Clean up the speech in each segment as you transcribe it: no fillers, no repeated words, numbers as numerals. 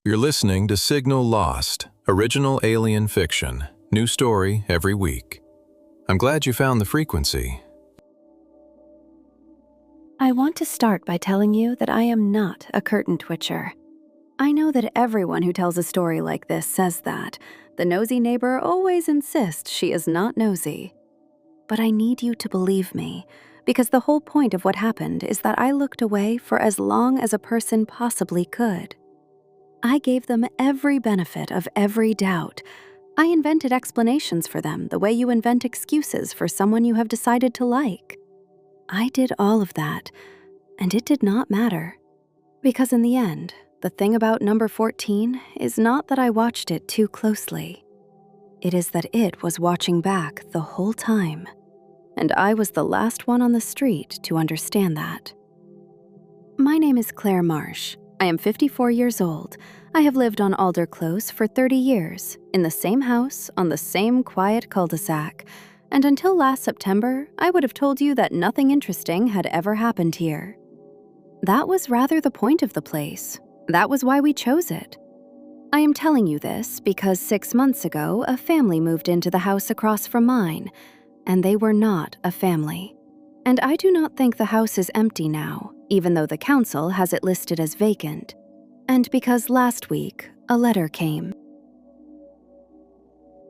You're listening to Signal Lost, original alien fiction. New story every week. I'm glad you found the frequency. I want to start by telling you that I am not a curtain twitcher. I know that everyone who tells a story like this says that. The nosy neighbor always insists she is not nosy. But I need you to believe me, because the whole point of what happened is that I looked away for as long as a person possibly could. I gave them every benefit of every doubt. I invented explanations for them the way you invent excuses for someone you have decided to like. I did all of that, and it did not matter. Because in the end, the thing about number 14 is not that I watched it too closely. It is that it was watching back the whole time. And I was the last one on the street to understand that. My name is Claire Marsh. I am 54 years old. I have lived on Alder Close for 30 years, in the same house, on the same quiet cul-de-sac. And until last September, I would have told you that nothing interesting had ever happened here. That was rather the point of the place. That was why we chose it. I am telling you this because 6 months ago, a family moved into the house across from mine, and they were not a family. And I do not think the house is empty now, even though the council has it listed as vacant. And because last week, a letter came.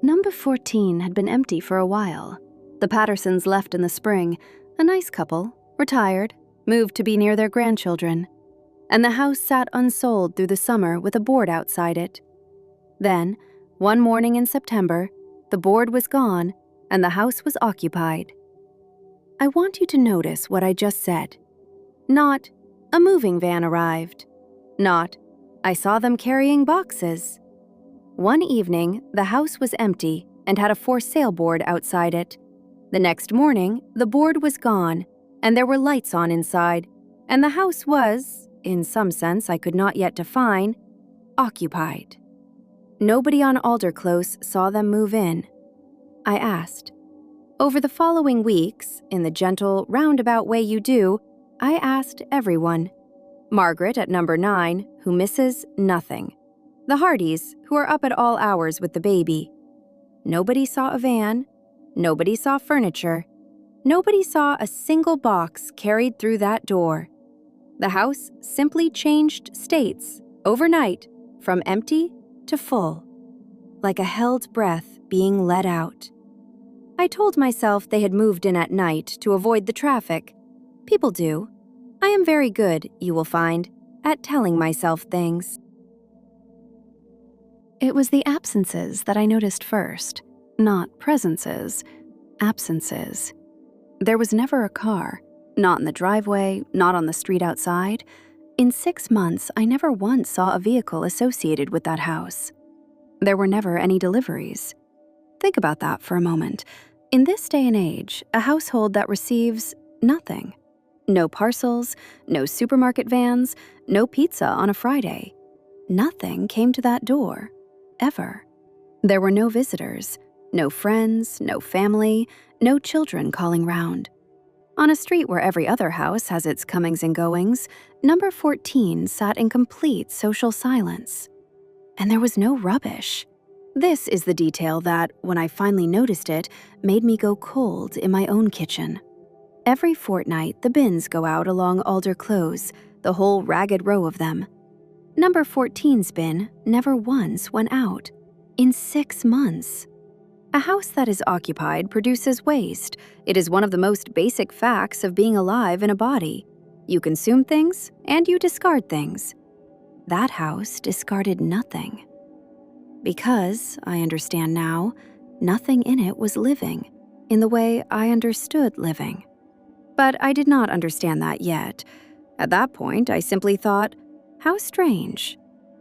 Number 14 had been empty for a while. The Pattersons left in the spring, a nice couple, retired, moved to be near their grandchildren. And the house sat unsold through the summer with a board outside it. Then, one morning in September, the board was gone and the house was occupied. I want you to notice what I just said. Not, a moving van arrived. Not, I saw them carrying boxes. One evening, the house was empty and had a for sale board outside it. The next morning, the board was gone, and there were lights on inside, and the house was, in some sense I could not yet define, occupied. Nobody on Alder Close saw them move in. I asked. Over the following weeks, in the gentle, roundabout way you do, I asked everyone. Margaret at number 9, who misses nothing. The Hardys, who are up at all hours with the baby. Nobody saw a van. Nobody saw furniture. Nobody saw a single box carried through that door. The house simply changed states, overnight, from empty to full, like a held breath being let out. I told myself they had moved in at night to avoid the traffic. People do. I am very good, you will find, at telling myself things. It was the absences that I noticed first, not presences, absences. There was never a car, not in the driveway, not on the street outside. In 6 months, I never once saw a vehicle associated with that house. There were never any deliveries. Think about that for a moment. In this day and age, a household that receives nothing. No parcels, no supermarket vans, no pizza on a Friday. Nothing came to that door, ever. There were no visitors, no friends, no family, no children calling round. On a street where every other house has its comings and goings, number 14 sat in complete social silence. And there was no rubbish. This is the detail that, when I finally noticed it, made me go cold in my own kitchen. Every fortnight, the bins go out along Alder Close, the whole ragged row of them. Number 14's bin never once went out. In 6 months. A house that is occupied produces waste. It is one of the most basic facts of being alive in a body. You consume things, and you discard things. That house discarded nothing. Because, I understand now, nothing in it was living, in the way I understood living. But I did not understand that yet. At that point, I simply thought, how strange.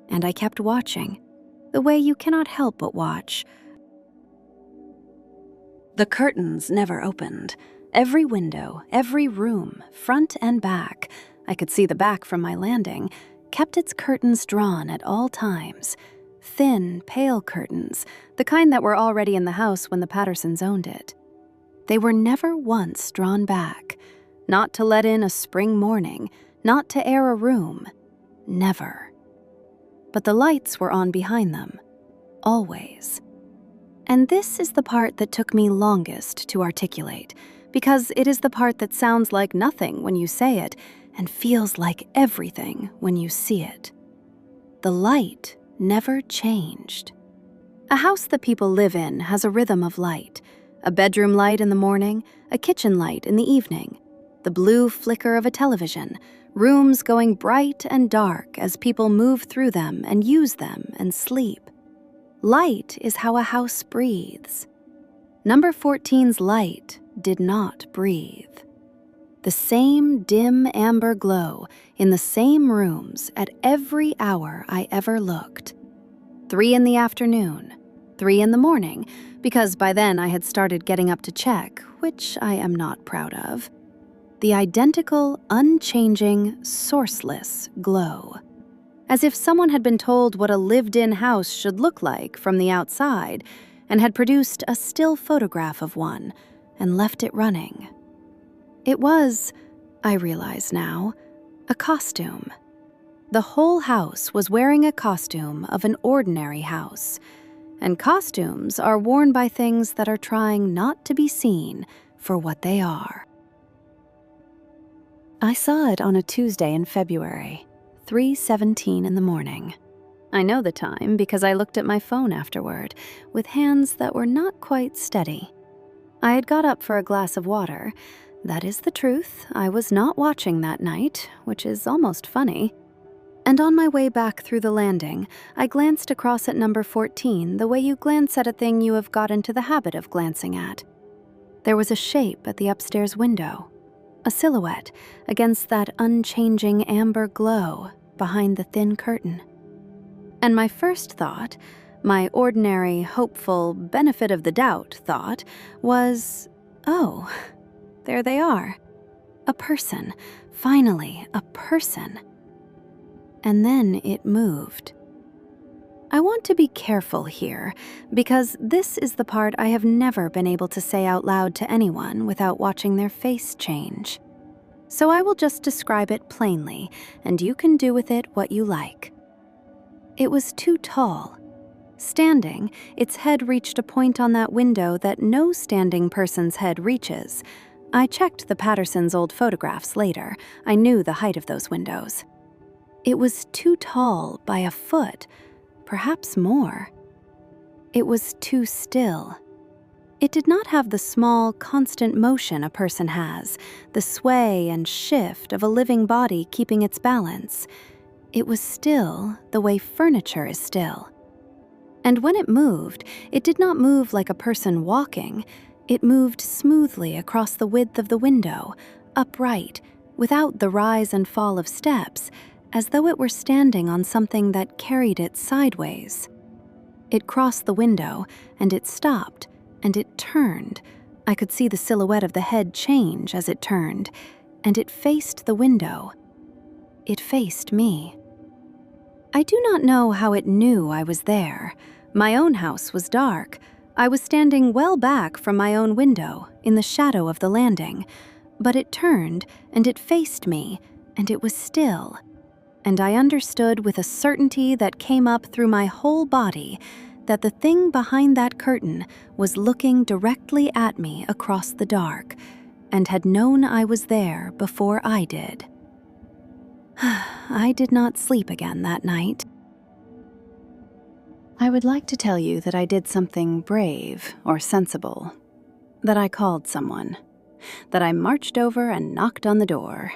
And I kept watching, the way you cannot help but watch. The curtains never opened. Every window, every room, front and back, I could see the back from my landing, kept its curtains drawn at all times. Thin, pale curtains, the kind that were already in the house when the Pattersons owned it. They were never once drawn back, not to let in a spring morning, not to air a room. Never. but the lights were on behind them, always. And this is the part that took me longest to articulate, because it is the part that sounds like nothing when you say it and feels like everything when you see it. The light never changed. A house that people live in has a rhythm of light, a bedroom light in the morning, a kitchen light in the evening, the blue flicker of a television, rooms going bright and dark as people move through them and use them and sleep. Light is how a house breathes. Number 14's light did not breathe. The same dim amber glow in the same rooms at every hour I ever looked. 3 in the afternoon, 3 in the morning, because by then I had started getting up to check, which I am not proud of. The identical, unchanging, sourceless glow. As if someone had been told what a lived-in house should look like from the outside and had produced a still photograph of one and left it running. It was, I realize now, a costume. The whole house was wearing a costume of an ordinary house, and costumes are worn by things that are trying not to be seen for what they are. I saw it on a Tuesday in February, 3:17 in the morning. I know the time because I looked at my phone afterward with hands that were not quite steady. I had got up for a glass of water. That is the truth. I was not watching that night, which is almost funny. And on my way back through the landing, I glanced across at number 14 the way you glance at a thing you have got into the habit of glancing at. There was a shape at the upstairs window, a silhouette against that unchanging amber glow behind the thin curtain. And my first thought, my ordinary, hopeful, benefit of the doubt thought, was, oh, there they are. A person. Finally, a person. And then it moved. I want to be careful here, because this is the part I have never been able to say out loud to anyone without watching their face change. So I will just describe it plainly, and you can do with it what you like. It was too tall. Standing, its head reached a point on that window that no standing person's head reaches. I checked the Pattersons' old photographs later. I knew the height of those windows. It was too tall by a foot, perhaps more. It was too still. It did not have the small, constant motion a person has, the sway and shift of a living body keeping its balance. It was still the way furniture is still. And when it moved, it did not move like a person walking. It moved smoothly across the width of the window, upright, without the rise and fall of steps, as though it were standing on something that carried it sideways. It crossed the window, and it stopped, and it turned. I could see the silhouette of the head change as it turned, and it faced the window. It faced me. I do not know how it knew I was there. My own house was dark. I was standing well back from my own window, in the shadow of the landing. But it turned, and it faced me, and it was still. And I understood with a certainty that came up through my whole body that the thing behind that curtain was looking directly at me across the dark, and had known I was there before I did. I did not sleep again that night. I would like to tell you that I did something brave or sensible, that I called someone, that I marched over and knocked on the door.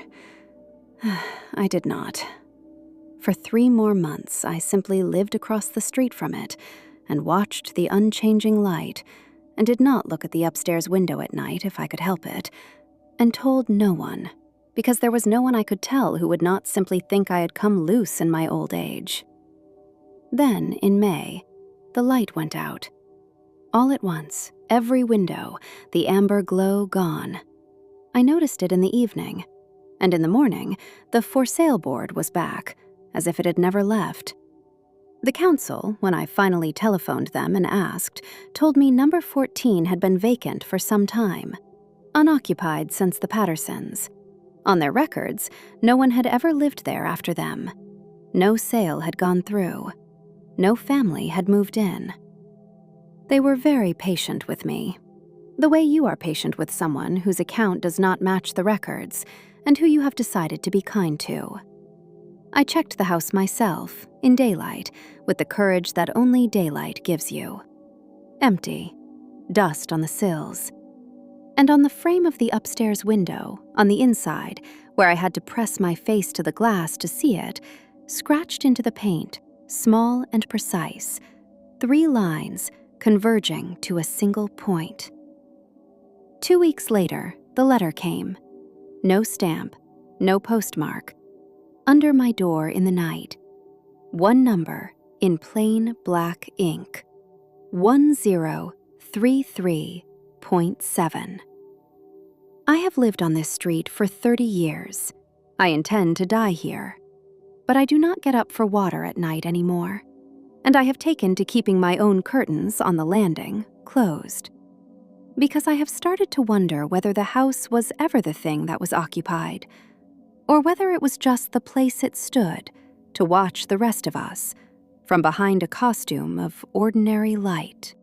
I did not. For 3 more months, I simply lived across the street from it and watched the unchanging light, and did not look at the upstairs window at night if I could help it, and told no one, because there was no one I could tell who would not simply think I had come loose in my old age. Then, in May, the light went out. All at once, every window, the amber glow gone. I noticed it in the evening, and in the morning, the for sale board was back, as if it had never left. The council, when I finally telephoned them and asked, told me number 14 had been vacant for some time, unoccupied since the Pattersons. On their records, no one had ever lived there after them. No sale had gone through. No family had moved in. They were very patient with me, the way you are patient with someone whose account does not match the records and who you have decided to be kind to. I checked the house myself, in daylight, with the courage that only daylight gives you. Empty. Dust on the sills. And on the frame of the upstairs window, on the inside, where I had to press my face to the glass to see it, scratched into the paint, small and precise, 3 lines converging to a single point. 2 weeks later, the letter came. No stamp, no postmark. Under my door in the night. 1 number in plain black ink. 1033.7. I have lived on this street for 30 years. I intend to die here. But I do not get up for water at night anymore. And I have taken to keeping my own curtains on the landing closed. Because I have started to wonder whether the house was ever the thing that was occupied, or whether it was just the place it stood to watch the rest of us from behind a costume of ordinary light.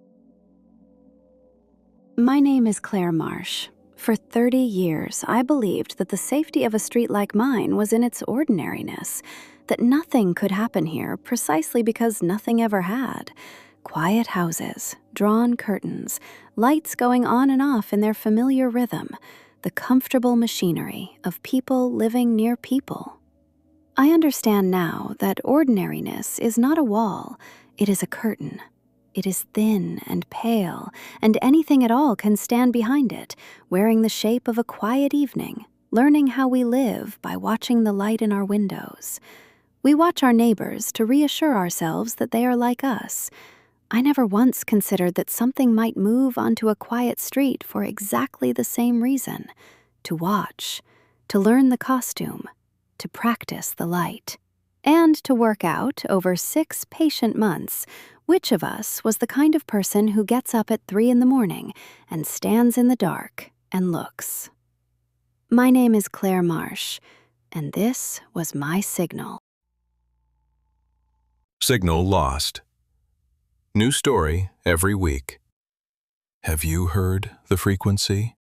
My name is Claire Marsh. For 30 years, I believed that the safety of a street like mine was in its ordinariness, that nothing could happen here precisely because nothing ever had. Quiet houses, drawn curtains, lights going on and off in their familiar rhythm, the comfortable machinery of people living near people. I understand now that ordinariness is not a wall, it is a curtain. It is thin and pale, and anything at all can stand behind it, wearing the shape of a quiet evening, learning how we live by watching the light in our windows. We watch our neighbors to reassure ourselves that they are like us. I never once considered that something might move onto a quiet street for exactly the same reason: to watch, to learn the costume, to practice the light, and to work out over 6 patient months which of us was the kind of person who gets up at 3 a.m. and stands in the dark and looks. My name is Claire Marsh, and this was my signal. Signal lost. New story every week. Have you heard the frequency?